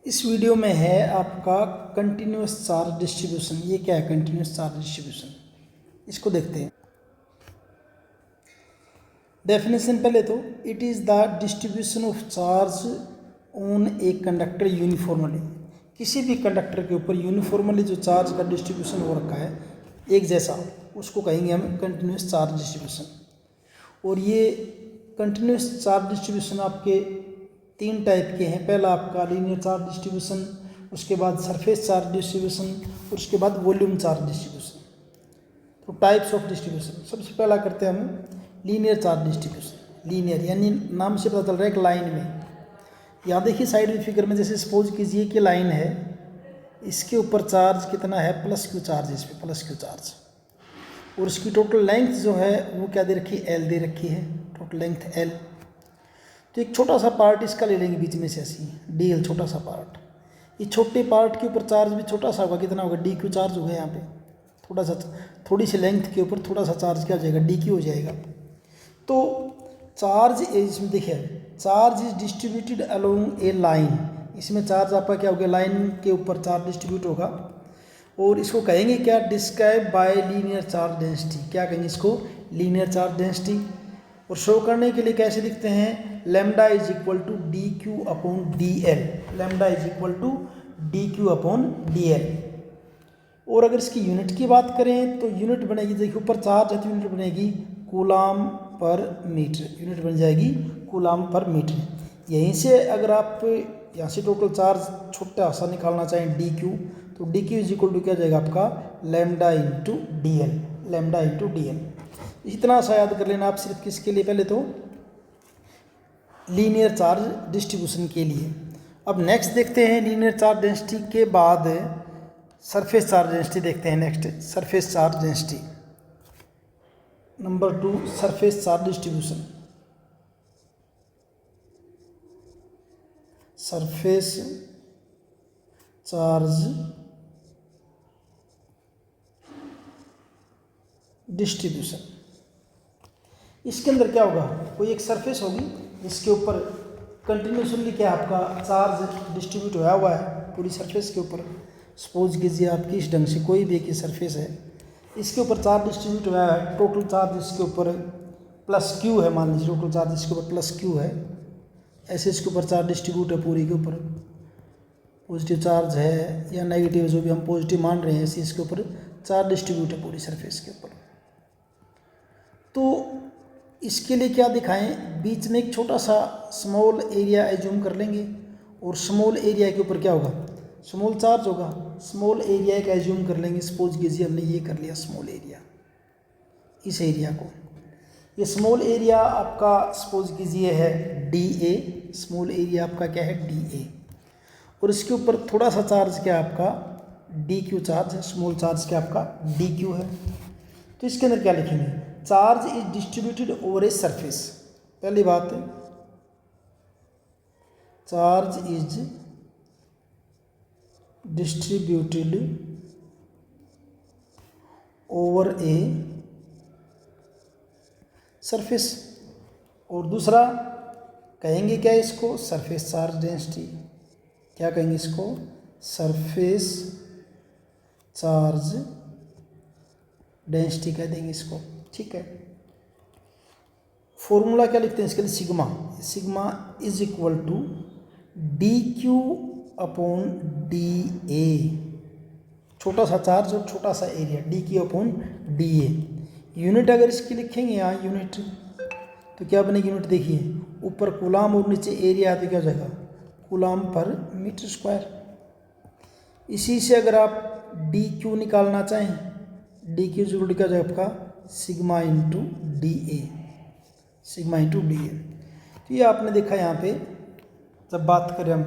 इस वीडियो में है आपका कंटिन्यूस चार्ज डिस्ट्रीब्यूशन। ये क्या है कंटिन्यूस चार्ज डिस्ट्रीब्यूशन, इसको देखते हैं। डेफिनेशन पहले तो it is the distribution of charge on a conductor uniformly. किसी भी कंडक्टर के ऊपर यूनिफॉर्मली जो चार्ज का डिस्ट्रीब्यूशन हो रखा है एक जैसा, उसको कहेंगे हम कंटिन्यूस चार्ज डिस्ट्रीब्यूशन। और ये कंटिन्यूस चार्ज डिस्ट्रीब्यूशन आपके तीन टाइप के हैं। पहला आपका लीनियर चार्ज डिस्ट्रीब्यूशन, उसके बाद सरफेस चार्ज डिस्ट्रीब्यूशन और उसके बाद वॉल्यूम चार्ज डिस्ट्रीब्यूशन। तो टाइप्स ऑफ डिस्ट्रीब्यूशन, सबसे पहला करते हैं हम लीनियर चार्ज डिस्ट्रीब्यूशन। लीनियर यानी नाम से पता चल रहा है एक लाइन में। यहाँ देखिए साइड में फिगर में, जैसे सपोज कीजिए कि लाइन है, इसके ऊपर चार्ज कितना है प्लस क्यू चार्ज, इस पर प्लस क्यू चार्ज, और इसकी टोटल लेंथ जो है वो क्या दे रखी है, एल दे रखी है, टोटल लेंथ एल। तो एक छोटा सा पार्ट इसका ले लेंगे बीच में से ऐसी डी एल, छोटा सा पार्ट। ये छोटे पार्ट के ऊपर चार्ज भी छोटा सा होगा, कितना होगा डी क्यू चार्ज होगा। यहाँ पे थोड़ा सा, थोड़ी सी लेंथ के ऊपर थोड़ा सा चार्ज क्या हो जाएगा, डी क्यू हो जाएगा। तो चार्ज इसमें देखिए, charge is distributed along A line. इसमें चार्ज आपका क्या होगा, लाइन के ऊपर चार्ज डिस्ट्रीब्यूट होगा। और इसको कहेंगे क्या, describe by linear charge density. क्या कहेंगे इसको, लीनियर चार्ज डेंसिटी। और शो करने के लिए कैसे दिखते हैं, lambda is equal to D Q upon D L. Lambda is equal to D Q upon D L. और अगर इसकी यूनिट की बात करें तो यूनिट बनेगी, देखिए ऊपर चार्ज है तो यूनिट बनेगी कूलाम पर मीटर। यूनिट बन जाएगी कूलाम पर मीटर। यहीं से अगर आप यहाँ से टोटल चार्ज छोटा सा निकालना चाहें डी क्यू, तो D Q is equal to क्या जाएगा आपका, lambda into D L. Lambda into D L, इतना सा याद कर लेना आप सिर्फ किसके लिए, पहले तो लीनियर चार्ज डिस्ट्रीब्यूशन के लिए। अब नेक्स्ट देखते हैं लीनियर चार्ज डेंसिटी के बाद सरफेस चार्ज डेंसिटी देखते हैं। Next surface charge density number 2, surface charge distribution. Surface charge distribution, इसके अंदर क्या होगा, कोई एक सरफेस होगी जिसके ऊपर कंटिन्यूसली क्या आपका चार्ज डिस्ट्रीब्यूट होया हुआ है पूरी सरफेस के ऊपर। सपोज कीजिए आपकी इस ढंग से कोई भी एक सरफेस है, इसके ऊपर चार्ज डिस्ट्रीब्यूट हुआ है। टोटल चार्ज इसके ऊपर प्लस क्यू है, मान लीजिए टोटल चार्ज इसके ऊपर प्लस क्यू है। ऐसे इसके ऊपर चार्ज डिस्ट्रीब्यूट है पूरी के ऊपर, पॉजिटिव चार्ज है या नेगेटिव, जो भी हम पॉजिटिव मान रहे हैं, ऐसे इसके ऊपर चार्ज डिस्ट्रीब्यूट है पूरी सरफेस के ऊपर। तो इसके लिए क्या दिखाएं, बीच में एक छोटा सा स्मॉल एरिया एज्यूम कर लेंगे, और स्मॉल एरिया के ऊपर क्या होगा, स्मॉल चार्ज होगा। स्मॉल एरिया का एज्यूम कर लेंगे। सपोज कीजिए हमने ये कर लिया स्मॉल एरिया, इस एरिया को, ये स्मॉल एरिया आपका सपोज कीजिए है डी ए। स्मॉल एरिया आपका क्या है, डी ए, और इसके ऊपर थोड़ा सा चार्ज क्या आपका डी क्यू चार्ज है। स्मॉल चार्ज क्या आपका डी क्यू है। तो इसके अंदर क्या लिखेंगे, charge is distributed over a surface. पहली बात, charge is distributed over a surface. और दूसरा कहेंगे क्या इसको, सरफेस चार्ज डेंसिटी। क्या कहेंगे इसको, सरफेस चार्ज डेंसिटी कह देंगे इसको, ठीक है। फॉर्मूला क्या लिखते हैं इसके लिए, sigma. Sigma is equal to D Q upon D A. छोटा सा चार्ज और छोटा सा area, D Q upon D A. Unit अगर इसकी लिखेंगे यहाँ यूनिट, तो क्या बनेगी यूनिट, देखिए ऊपर कूलाम और नीचे एरिया, तो क्या हो जाएगा कूलाम पर मीटर स्क्वायर। इसी से अगर आप डी क्यू निकालना चाहें, डी क्यू जरूर क्या जाएगा आपका sigma into D A, sigma into D A. तो ये आपने देखा यहाँ पे, जब बात करें हम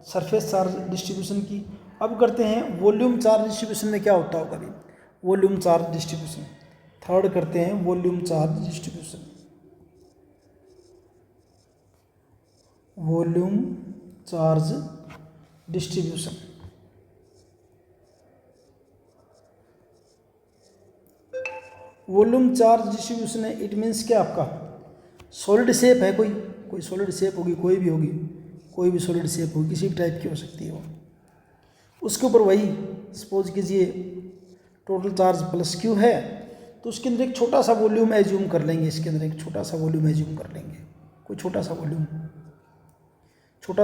सरफेस चार्ज डिस्ट्रीब्यूशन की। अब करते हैं वॉल्यूम चार्ज डिस्ट्रीब्यूशन में क्या होता होगा अभी, वॉल्यूम चार्ज डिस्ट्रीब्यूशन। थर्ड करते हैं volume charge distribution. Volume charge distribution, volume charge distribution है, इट मीन्स क्या आपका सॉलिड शेप है, कोई सॉलिड शेप होगी, कोई भी होगी, कोई भी सॉलिड शेप हो, किसी भी टाइप की हो सकती है वो। उसके ऊपर वही सपोज कीजिए टोटल चार्ज प्लस क्यू है, तो उसके अंदर एक छोटा सा वॉल्यूम एज्यूम कर लेंगे, इसके अंदर एक छोटा सा वॉल्यूम एज्यूम कर लेंगे, कोई छोटा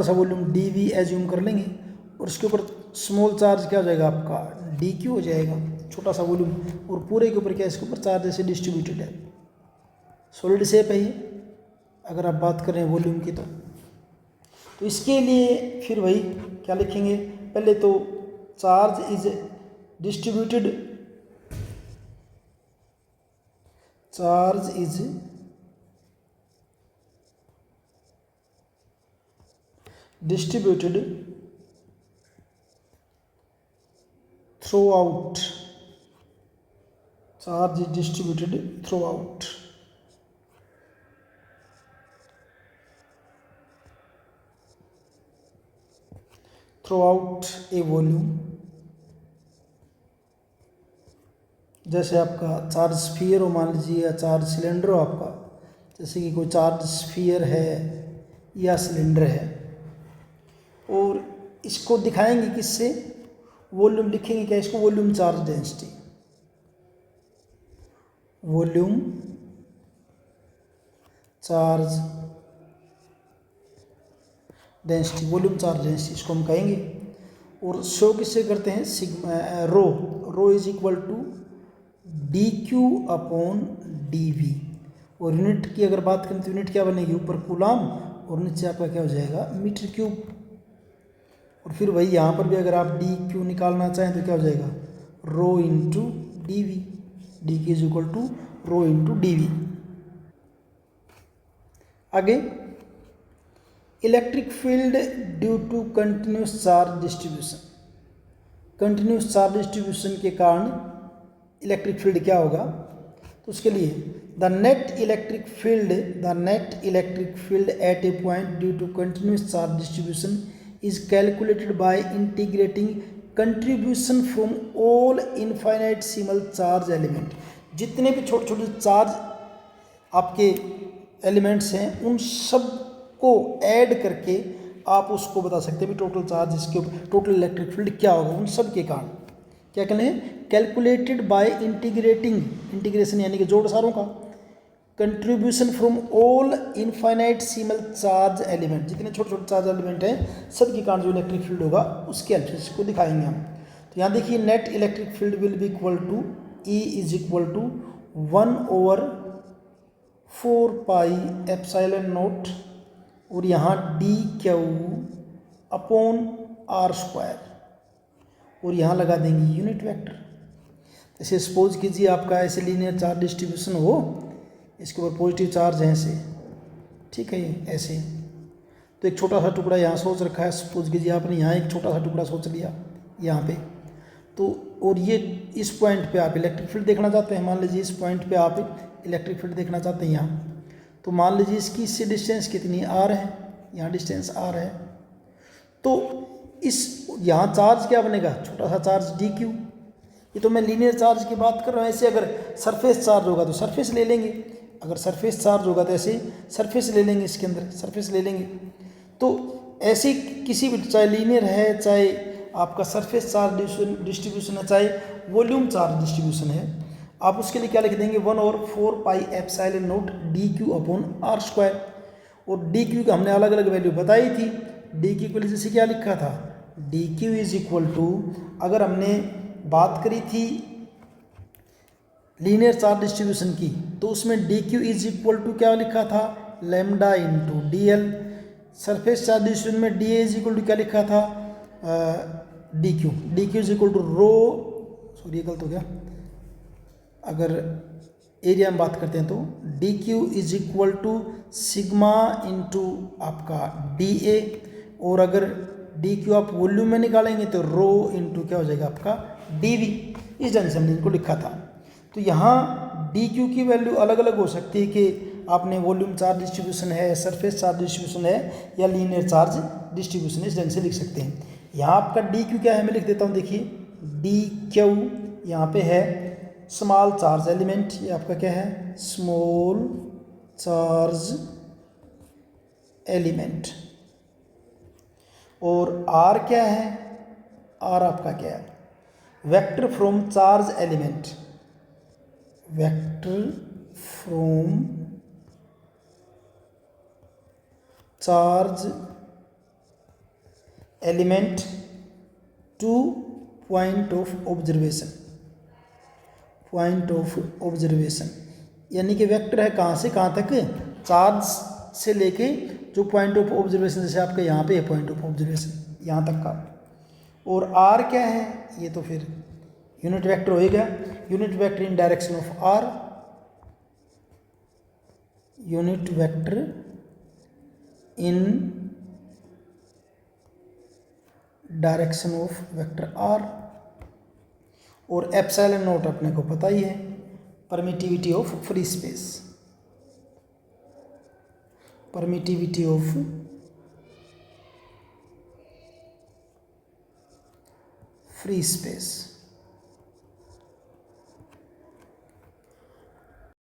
सा वॉल्यूम डी वी एज्यूम कर लेंगे, और उसके ऊपर स्मॉल चार्ज क्या हो जाएगा आपका डी क्यू हो जाएगा, छोटा सा वॉल्यूम, और पूरे के ऊपर क्या इसके ऊपर चार्ज ऐसे डिस्ट्रीब्यूटेड है, सॉलिड शेप है ये अगर आप बात करें वॉल्यूम की। तो इसके लिए फिर वही क्या लिखेंगे, पहले तो charge is distributed throughout, charge is distributed throughout a volume। जैसे आपका चार्ज स्फीयर हो मान लीजिए, या चार्ज सिलेंडर हो आपका, जैसे कि कोई चार्ज स्फीयर है या सिलेंडर है, और इसको दिखाएंगे किससे, वॉल्यूम लिखेंगे क्या इसको, volume charge density, volume charge density इसको हम कहेंगे। और शो किससे करते हैं, sigma rho is equal to D Q upon D V, और यूनिट की अगर बात करें तो यूनिट क्या बनेगी, ऊपर कूलाम और नीचे आपका क्या हो जाएगा मीटर क्यूब। और फिर वही यहाँ पर भी अगर आप डी क्यू निकालना चाहें तो क्या हो जाएगा, rho into d v, d Q is equal to rho into d v. आगे electric field due to continuous charge distribution, continuous charge distribution के कारण इलेक्ट्रिक फील्ड क्या होगा, तो उसके लिए the net electric field at a point due to continuous charge distribution is calculated by integrating contribution from all infinitesimal charge element. जितने भी छोटे छोटे चार्ज आपके एलिमेंट्स हैं उन सब को ऐड करके आप उसको बता सकते हैं भी टोटल चार्ज, इसके टोटल इलेक्ट्रिक फील्ड क्या होगा उन सब के कारण। क्या कहें, कैलकुलेटेड बाय इंटीग्रेशन यानी कि जोड़ सारों का, contribution from all infinitesimal charge element, जितने छोटे छोटे चार्ज एलिमेंट हैं सब के कारण जो इलेक्ट्रिक फील्ड होगा उसके हेल्प से इसको दिखाएंगे हम। तो यहाँ देखिए net electric field will be equal to E is equal to 1/4 pi epsilon naught, और यहाँ D Q upon R square, और यहाँ लगा देंगे यूनिट वेक्टर। जैसे सपोज कीजिए आपका ऐसे लीनियर चार्ज डिस्ट्रीब्यूशन हो, इसके ऊपर पॉजिटिव चार्ज है ऐसे, ठीक है ये ऐसे, तो एक छोटा सा टुकड़ा यहाँ सोच रखा है, सपोज कीजिए आपने यहाँ एक छोटा सा टुकड़ा सोच लिया यहाँ पे, तो और ये इस पॉइंट पे आप इलेक्ट्रिक फील्ड देखना चाहते हैं, मान लीजिए इस पॉइंट पे आप इलेक्ट्रिक फील्ड देखना चाहते हैं यहाँ, तो मान लीजिए इसकी इससे डिस्टेंस कितनी आर है, यहाँ डिस्टेंस आर है, तो इस यहाँ चार्ज क्या बनेगा, छोटा सा चार्ज डी क्यू। ये तो मैं लीनियर चार्ज की बात कर रहा हूँ, ऐसे अगर सरफेस चार्ज होगा तो सरफेस ले लेंगे, अगर सरफेस चार्ज होगा तो ऐसे सरफेस ले लेंगे, इसके अंदर सरफेस ले लेंगे। तो ऐसे किसी भी, चाहे लीनियर है, चाहे आपका सरफेस चार्ज डिस्ट्रीब्यूशन है, चाहे वॉल्यूम चार्ज डिस्ट्रीब्यूशन है, आप उसके लिए क्या लिख देंगे 1/4 pi epsilon naught D Q upon R square. और डी क्यू का हमने अलग अलग वैल्यू बताई थी, डी क्यू के लिए जैसे क्या लिखा था, D Q is equal to, अगर हमने बात करी थी लीनियर चार्ज डिस्ट्रीब्यूशन की तो उसमें d Q is equal to क्या लिखा था, lambda into D l. Surface charge distribution में d a is equal to क्या लिखा था, D Q is equal to rho, sorry गलत हो गया, अगर एरिया में बात करते हैं तो D Q is equal to sigma into आपका डी ए, और अगर डी क्यू आप वॉल्यूम में निकालेंगे तो रो इंटू क्या हो जाएगा आपका डी वी। इस ढंग से हमने इनको लिखा था। तो यहाँ डी क्यू की वैल्यू अलग अलग हो सकती है कि आपने वॉल्यूम चार्ज डिस्ट्रीब्यूशन है, सरफेस चार्ज डिस्ट्रीब्यूशन है, या लीनियर चार्ज डिस्ट्रीब्यूशन है, इस ढंग से लिख सकते हैं। यहाँ आपका डी क्यू क्या है, मैं लिख देता हूँ, देखिए डी क्यू यहाँ पे है स्मॉल चार्ज एलिमेंट, ये आपका क्या है स्मॉल चार्ज एलिमेंट, और आर क्या है, आर आपका क्या है, vector from charge element, vector from charge element two point of observation, point of observation, यानी कि वेक्टर है कहाँ से कहाँ तक, चार्ज से लेके जो पॉइंट ऑफ ऑब्जर्वेशन, जैसे आपके यहाँ पे है पॉइंट ऑफ ऑब्जर्वेशन यहाँ तक का। और आर क्या है, ये तो फिर यूनिट वेक्टर होएगा, unit vector in direction of R, unit vector in direction of vector R. और एप्सिलॉन नॉट अपने को पता ही है, permittivity of free space, permittivity of free space.